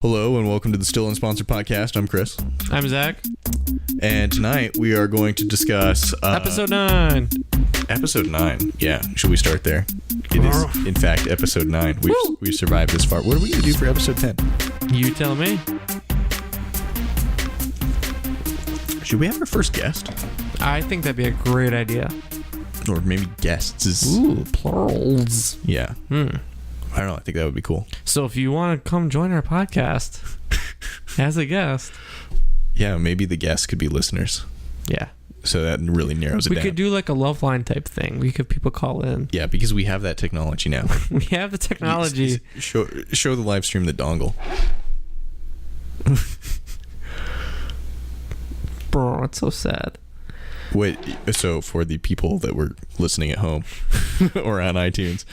Hello and welcome to the Still Unsponsored Podcast. I'm Chris. I'm Zach. And tonight we are going to discuss... episode 9. Episode 9. Yeah, should we start there? It is, in fact, episode 9. We've survived this far. What are we going to do for episode 10? You tell me. Should we have our first guest? I think that'd be a great idea. Or maybe guests is... Ooh, plurals. Yeah. I don't know. I think that would be cool. So if you want to come join our podcast as a guest. Yeah, maybe the guests could be listeners. Yeah. So that really narrows it down. We could do like a love line type thing. We could people call in. Yeah, because we have that technology now. We have the technology. Show the live stream the dongle. Bro, it's so sad. Wait, so for the people that were listening at home or on iTunes,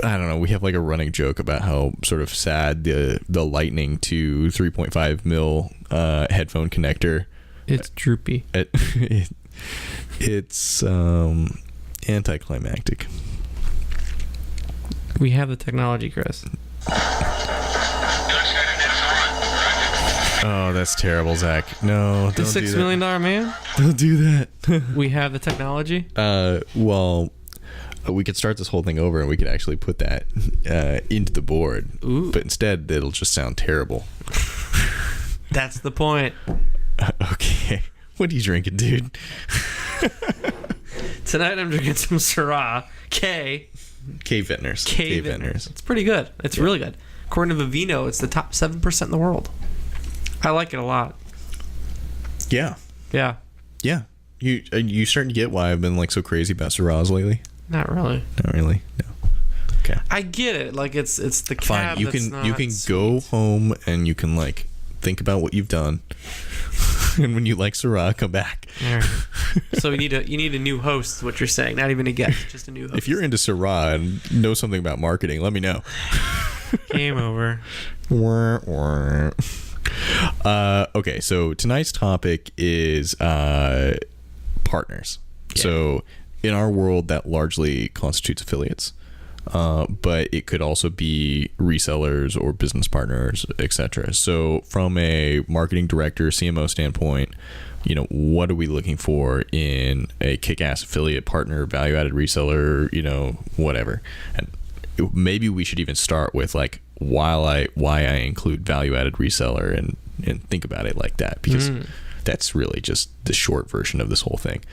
I don't know, we have like a running joke about how sort of sad the Lightning to 3.5 mil headphone connector. It's droopy. It's anticlimactic. We have the technology, Chris. Oh, that's terrible, Zach. No, The $6 million man? Don't do that. We have the technology? Well, we could start this whole thing over and we could actually put that into the board. Ooh. But instead, it'll just sound terrible. That's the point. Okay. What are you drinking, dude? Tonight I'm drinking some Syrah. K Vintners. K Vintners. It's pretty good. It's really good. According to Vivino, it's the top 7% in the world. I like it a lot. Yeah. Yeah. Yeah. You starting to get why I've been like so crazy about Syrahs lately? Not really. Not really. No. Okay. I get it. Like it's the Fine. cab. You that's can not you can sweet. go home and you can like think about what you've done. And when you like Syrah, come back. All right. So you need a new host. Is what you're saying? Not even a guest, just a new host. If you're into Syrah and know something about marketing, let me know. Game over. Okay, so tonight's topic is partners. Yeah. So in our world, that largely constitutes affiliates, but it could also be resellers or business partners, etc. So from a marketing director, CMO standpoint, what are we looking for in a kick-ass affiliate partner, value-added reseller, whatever. And maybe we should even start with like why I include value-added reseller and think about it like that, because that's really just the short version of this whole thing,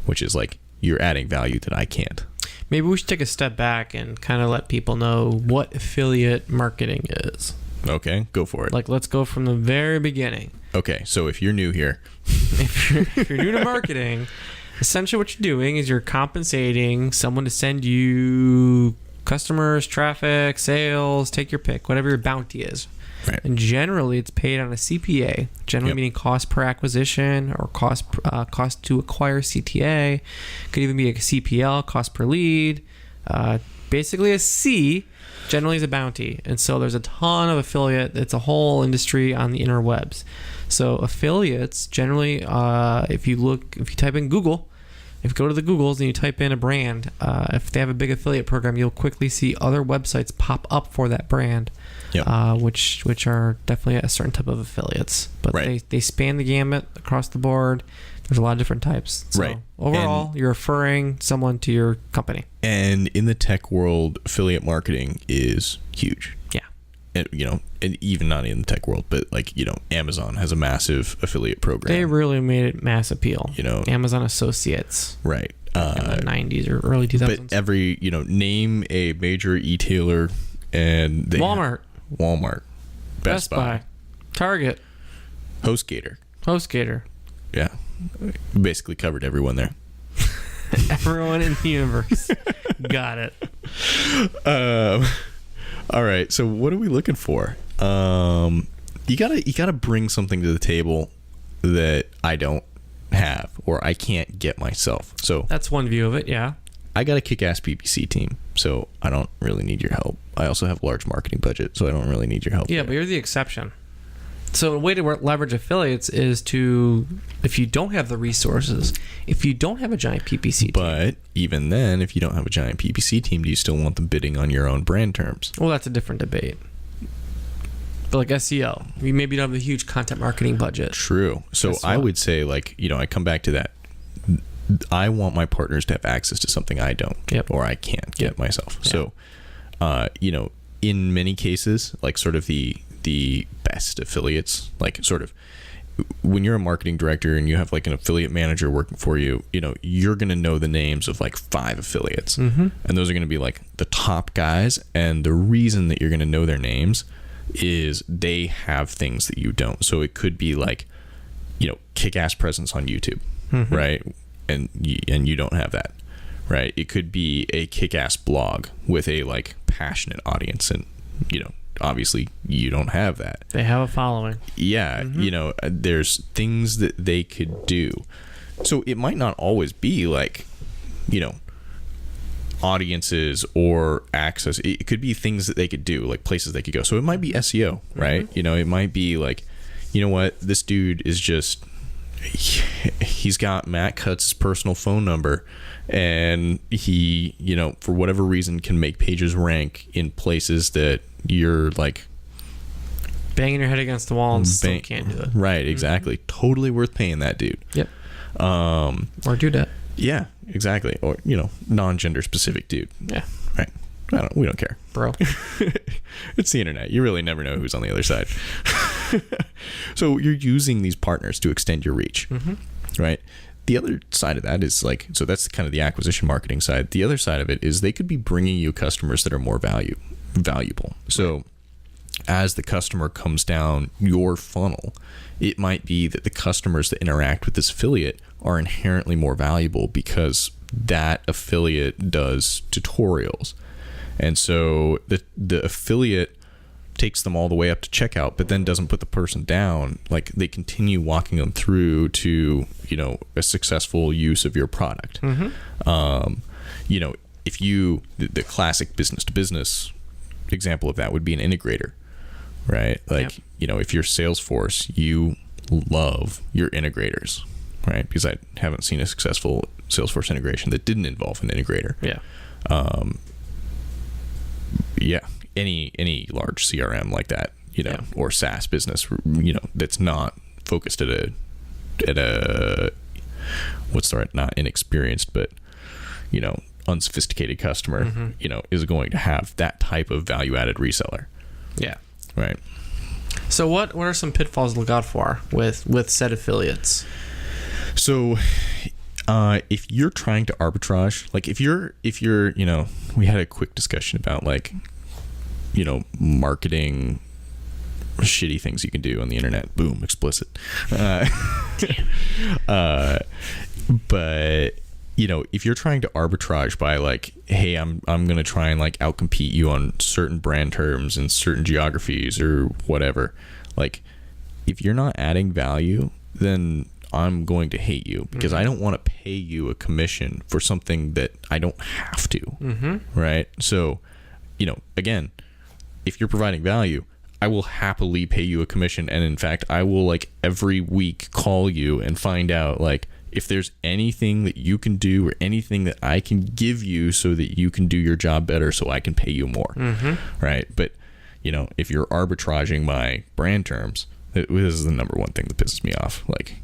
which is like you're adding value that I can't. Maybe we should take a step back and kind of let people know what affiliate marketing is. Okay, go for it. Like, let's go from the very beginning. Okay, so if you're new here, If you're new to marketing, essentially what you're doing is you're compensating someone to send you customers, traffic, sales, take your pick, whatever your bounty is. right? And generally, it's paid on a CPA, generally Yep. meaning cost per acquisition or cost to acquire CTA. Could even be a CPL, cost per lead. Basically, a C generally is a bounty. And so there's a ton of affiliate. It's a whole industry on the interwebs. So affiliates generally, if you type in Google, if you go to the Googles and you type in a brand, if they have a big affiliate program, you'll quickly see other websites pop up for that brand. Yep. Which are definitely a certain type of affiliates, but Right. they span the gamut across the board. There's a lot of different types. So Right. overall, you're referring someone to your company. And in the tech world, affiliate marketing is huge. Yeah. And, and even not in the tech world, but like, Amazon has a massive affiliate program. They really made it mass appeal. Amazon Amazon Associates right. in the 90s or early 2000s. But every, name a major e-tailer and they Walmart, Best Buy, Target, HostGator. Yeah. Basically covered everyone there. everyone in the universe. Got it. All right. So what are we looking for? You gotta bring something to the table that I don't have or I can't get myself. So That's one view of it, yeah. I got a kick-ass PPC team, so I don't really need your help. I also have a large marketing budget, so I don't really need your help. Yeah, there. but you're the exception. So a way to leverage affiliates is to, if you don't have the resources, if you don't have a giant PPC team. But even then, if you don't have a giant PPC team, do you still want them bidding on your own brand terms? Well, that's a different debate. But like SEO, you maybe don't have a huge content marketing budget. True. So That's I what- would say, like, I come back to that. I want my partners to have access to something I don't, Yep. or I can't get myself. Yeah. So, in many cases, like sort of the best affiliates, like sort of when you're a marketing director and you have like an affiliate manager working for you, you're going to know the names of like 5 affiliates, and those are going to be like the top guys. And the reason that you're going to know their names is they have things that you don't. So it could be like, kick-ass presence on YouTube, right? And you don't have that, right? It could be a kick-ass blog with a like passionate audience, and obviously you don't have that. They have a following. Yeah, there's things that they could do. So it might not always be like, audiences or access. It could be things that they could do, like places they could go. So it might be SEO, right? It might be like, what, this dude is just, he's got Matt Cutts' personal phone number, and he, for whatever reason can make pages rank in places that you're like Banging your head against the wall and still can't do it. Right, exactly. Totally worth paying that dude. Yep. Or do that. Yeah, exactly. Or, non-gender specific dude. Yeah. Right. We don't care. Bro. It's the internet. You really never know who's on the other side. So you're using these partners to extend your reach, right? The other side of that is like, so that's kind of the acquisition marketing side. The other side of it is they could be bringing you customers that are more valuable. So as the customer comes down your funnel, it might be that the customers that interact with this affiliate are inherently more valuable because that affiliate does tutorials. And so the affiliate takes them all the way up to checkout, but then doesn't put the person down. Like, they continue walking them through to, a successful use of your product. If the classic business to business example of that would be an integrator, right? Like, if you're Salesforce, you love your integrators, right? Because I haven't seen a successful Salesforce integration that didn't involve an integrator. Yeah. Any large CRM like that, or SaaS business, that's not focused at a what's the right, not inexperienced, but unsophisticated customer, is going to have that type of value-added reseller. Yeah. Right. So what are some pitfalls to look out for with said affiliates? So if you're trying to arbitrage, like if you're we had a quick discussion about like, marketing shitty things you can do on the internet. Boom, explicit. But if you're trying to arbitrage by like, hey, I'm going to try and like outcompete you on certain brand terms and certain geographies or whatever, like if you're not adding value, then I'm going to hate you because I don't want to pay you a commission for something that I don't have to. Right. So, again, if you're providing value, I will happily pay you a commission. And in fact, I will like every week call you and find out like if there's anything that you can do or anything that I can give you so that you can do your job better so I can pay you more. Right. But, if you're arbitraging my brand terms, this is the number one thing that pisses me off. Like,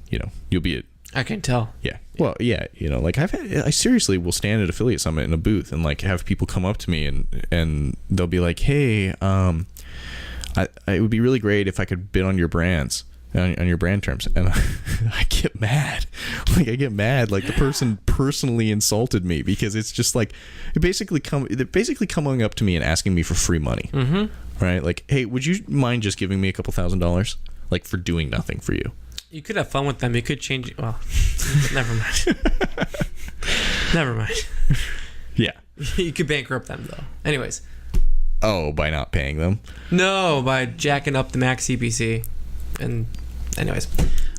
you'll be I can tell. Yeah. Well, yeah, like I seriously will stand at Affiliate Summit in a booth and like have people come up to me and they'll be like, hey, it would be really great if I could bid on your brands, on your brand terms. And I get mad. Like the person personally insulted me because it's just like, they're basically coming up to me and asking me for free money. Right? Like, hey, would you mind just giving me a couple $1,000 like for doing nothing for you? You could have fun with them. You could change. Well, never mind. Never mind. Yeah. You could bankrupt them though. Anyways. Oh, by not paying them? No, by jacking up the max CPC. And anyways.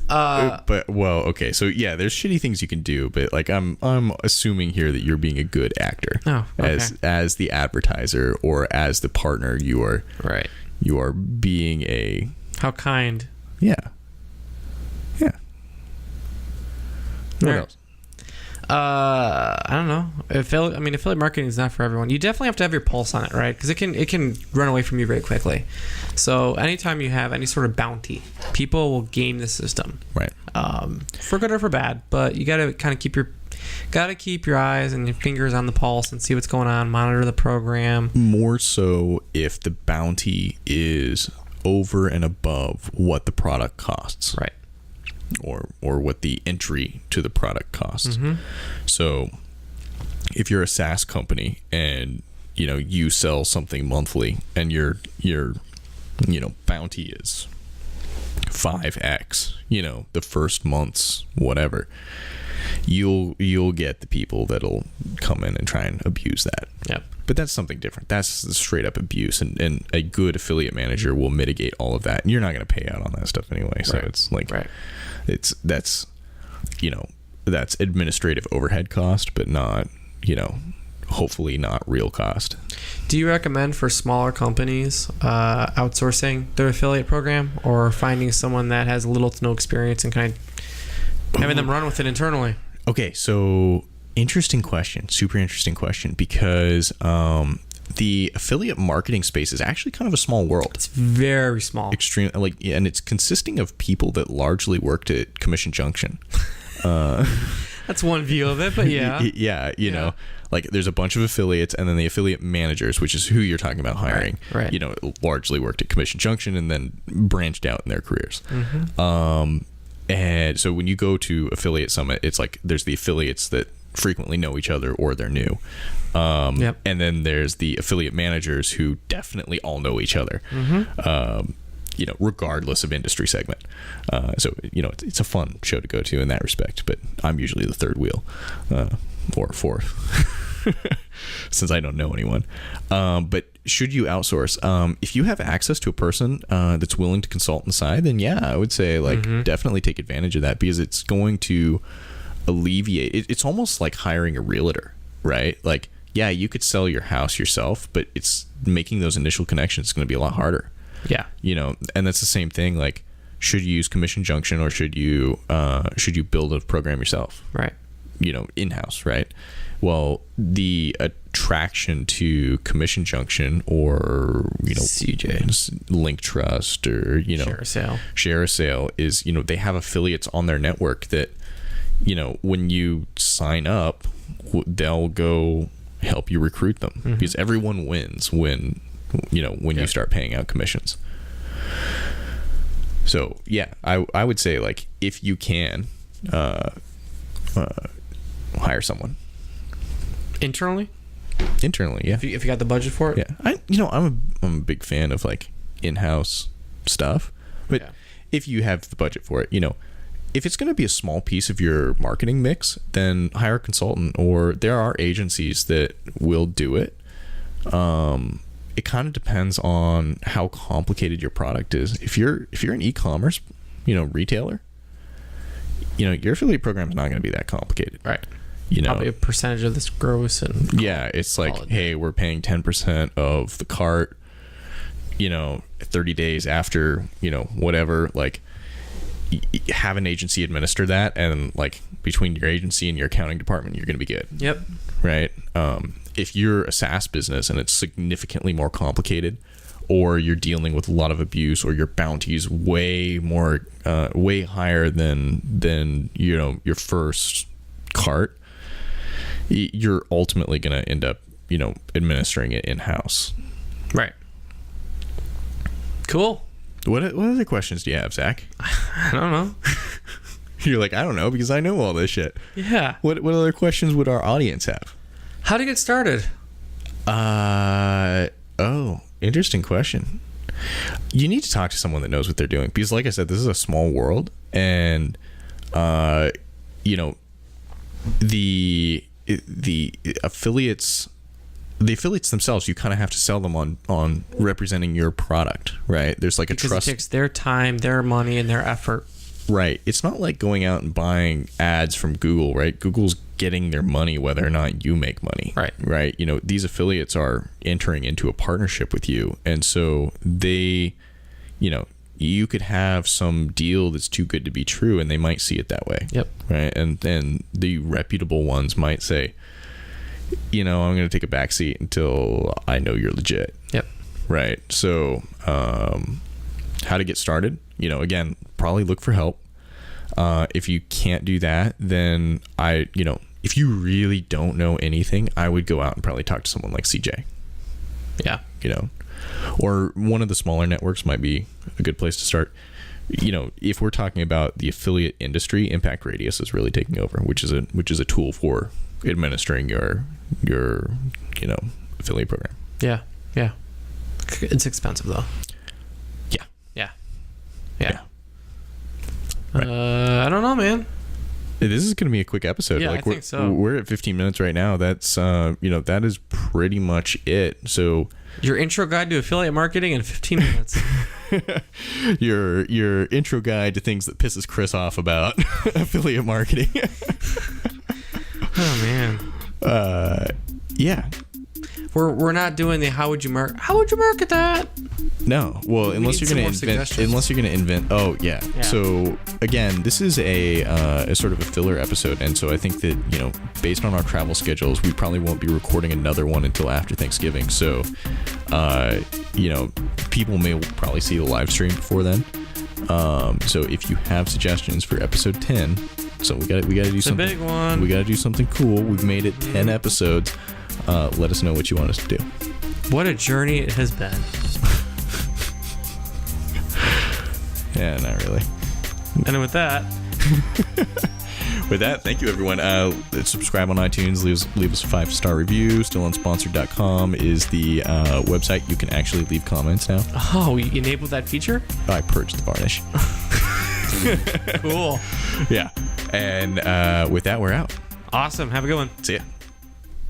But well, okay. So yeah, there's shitty things you can do, but like I'm assuming here that you're being a good actor. Oh, okay. As the advertiser or as the partner, you are right. You are being a how kind. Yeah. Yeah. What All else? I don't know. Affiliate marketing is not for everyone. You definitely have to have your pulse on it, right? Because it can run away from you very quickly. So anytime you have any sort of bounty, people will game the system, Right. for good or for bad. But you got to kind of keep your eyes and your fingers on the pulse and see what's going on. Monitor the program. More so if the bounty is over and above what the product costs. Right. Or what the entry to the product costs. Mm-hmm. So if you're a SaaS company and you sell something monthly and your bounty is 5x, the first month's whatever, you'll get the people that'll come in and try and abuse that. Yep. But that's something different. That's straight up abuse, and a good affiliate manager will mitigate all of that. And you're not going to pay out on that stuff anyway. So it's like, right. that's administrative overhead cost, but not, hopefully not real cost. Do you recommend for smaller companies outsourcing their affiliate program or finding someone that has little to no experience and kind of having them run with it internally? Okay, so interesting question, super interesting question, because the affiliate marketing space is actually kind of a small world. It's very small. Extreme, and it's consisting of people that largely worked at Commission Junction. That's one view of it, but yeah. Yeah, there's a bunch of affiliates, and then the affiliate managers, which is who you're talking about hiring, right. Largely worked at Commission Junction and then branched out in their careers. Mm-hmm. And so when you go to Affiliate Summit, it's like there's the affiliates that frequently know each other or they're new. Yep. And then there's the affiliate managers who definitely all know each other. Mm-hmm. Regardless of industry segment. So it's a fun show to go to in that respect, but I'm usually the third wheel, or fourth, since I don't know anyone. But should you outsource? If you have access to a person that's willing to consult on the side, then yeah, I would say definitely take advantage of that, because it's going to alleviate. It's almost like hiring a realtor, right? Like, yeah, you could sell your house yourself, but it's making those initial connections is going to be a lot harder. Yeah. And that's the same thing. Like, should you use Commission Junction or should you build a program yourself? Right. In-house, right? Well, the attraction to Commission Junction or, CJ, Link Trust, or, Share a Sale is, they have affiliates on their network that, when you sign up, they'll go help you recruit them, mm-hmm. because everyone wins when you start paying out commissions. So yeah, I would say, like, if you can hire someone internally, yeah. If you got the budget for it, yeah. I'm a big fan of like in-house stuff, but if you have the budget for it, if it's going to be a small piece of your marketing mix, then hire a consultant, or there are agencies that will do it. It kind of depends on how complicated your product is. If you're an e-commerce, retailer, your affiliate program is not going to be that complicated. Right. Probably a percentage of this gross, and it's like, hey, we're paying 10% of the cart, 30 days after, whatever, like, have an agency administer that, and like between your agency and your accounting department, you're going to be good. Yep. Right. If you're a SaaS business and it's significantly more complicated, or you're dealing with a lot of abuse, or your bounty's way higher than your first cart, you're ultimately going to end up administering it in-house. Right. Cool. What other questions do you have, Zach? I don't know. You're like, I don't know, because I know all this shit. Yeah. What other questions would our audience have? How to get started? Interesting question. You need to talk to someone that knows what they're doing, because like I said, this is a small world, and the affiliates themselves, you kind of have to sell them on representing your product, right? There's like because a trust. It takes their time, their money, and their effort. Right. It's not like going out and buying ads from Google, right? Google's getting their money whether or not you make money. Right. Right. These affiliates are entering into a partnership with you. And so they, you could have some deal that's too good to be true, and they might see it that way. Yep. Right. And then the reputable ones might say, I'm going to take a back seat until I know you're legit. Yep. Right. So, how to get started? Again, probably look for help. If you can't do that, then if you really don't know anything, I would go out and probably talk to someone like CJ. Yeah. Or one of the smaller networks might be a good place to start. If we're talking about the affiliate industry, Impact Radius is really taking over, which is a tool for administering your affiliate program. Yeah. Yeah. It's expensive though. Yeah. Yeah. Yeah. Right. I don't know, man. This is going to be a quick episode. Yeah, I think so. We're at 15 minutes right now. That's that is pretty much it. So your intro guide to affiliate marketing in 15 minutes. your intro guide to things that pisses Chris off about affiliate marketing. Oh man. Yeah. We're not doing the how would you market that? No. Well, unless you're going to invent. Oh yeah. So again, this is a sort of a filler episode, and so I think that based on our travel schedules, we probably won't be recording another one until after Thanksgiving. So people may probably see the live stream before then. So if you have suggestions for episode 10, so we got to do something. It's a big one. We got to do something cool. We've made it 10 episodes. Let us know what you want us to do. What a journey it has been. Yeah, not really. And with that, thank you everyone. Subscribe on iTunes. Leave us a 5-star review. StillUnsponsored.com is the website. You can actually leave comments now. Oh, you enabled that feature? I purged the varnish. Cool. Yeah. And with that, we're out. Awesome. Have a good one. See ya.